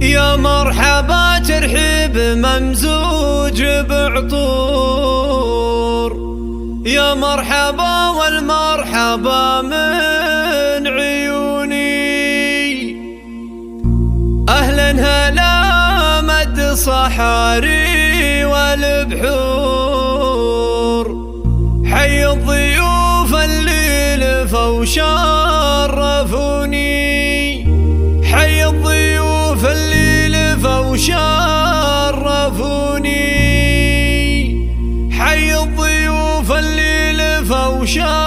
يا مرحبا ترحيب ممزوج بعطور، يا مرحبا والمرحبا من عيوني. أهلا هلا مد الصحاري والبحور، حي الضيوف اللي لفوا وشرفوني، حي الضيوف اللي لفوا وشرفوني، حي الضيوف اللي لفوا وشرفوني.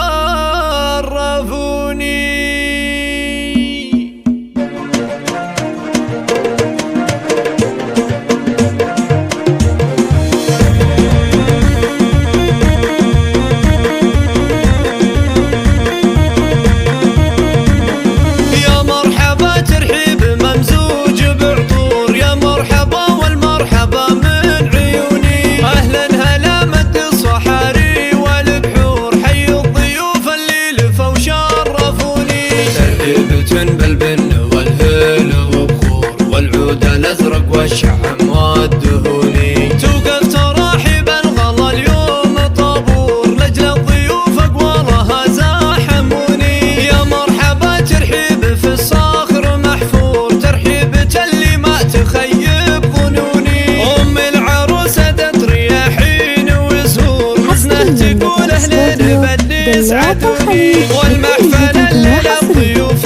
بالبن والهيل وبخور والعود الازرق والشحم والدهوني، توقف تراحب الغلا اليوم طابور لاجل الضيوف اقوالها زاحموني. يا مرحبا ترحيب في الصخر محفور، ترحيبة اللي ما تخيب ظنوني. ام العروسه تريحين وزهور، حسنه تقول اهلين باللي يسعدوني. والمحفل اللي للضيوف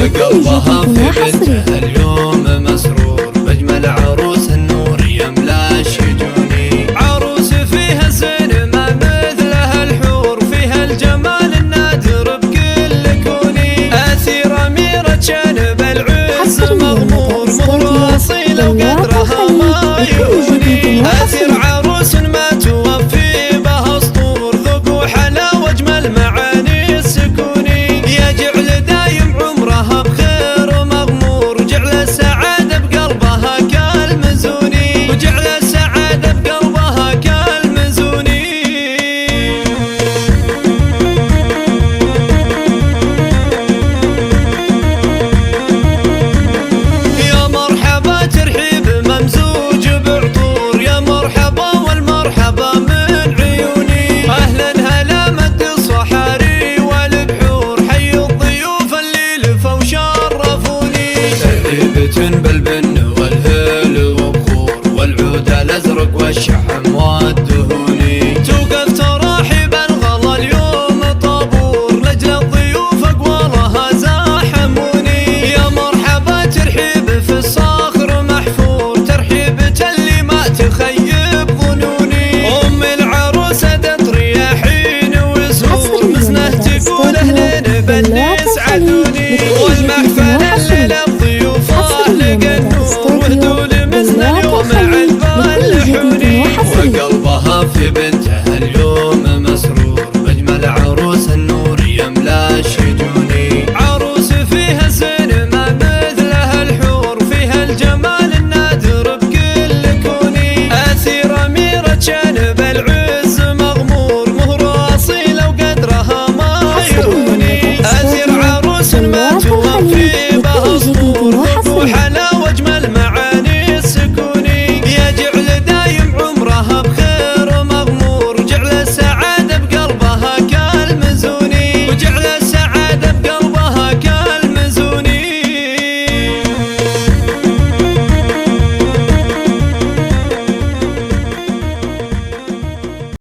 وقلبها في بنتها اليوم مسرور، بأجمل عروس النور يملا الشجوني. عروس فيها زين ما مثلها الحور، فيها الجمال النادر بكل كوني. أثير أميرة جانب العز مغمور، مهر أصيلة وقدرها ما يهوني. أثير عروس ما توفي بها اسطور، ذوق وحلا واجمل معاني السكوني. يا جعل دايم عمرها بخير مغمور، جعل السعادة بقلبها كالمزوني، وجعل السعادة بقلبها كالمزوني. يا مرحبا ترحيب ممزوج بعطور، يا مرحبا والمرحبا من عيوني. أهلا هلا مد الصحاري والبحور، حي الضيوف اللي لفوا وشرفوني. ترحيبة بالبن والهيل وبخور والعود الازرق والشحم والدهوني، توقف تراحب الغلا اليوم طابور لاجل الضيوف اقوالها زاحموني. يا مرحبا ترحيب في الصخر محفور، ترحيبة اللي ما تخيب ظنوني. ام العروسه تريحين وزهور، مسنه تقول اهلين باللي يسعدوني. والمحفل اللي للضيوف لقى النور، وهدول مثل اليوم عذبال لحوني. وقلبها في بنتها اليوم مسرور، بأجمل عروس النور يملا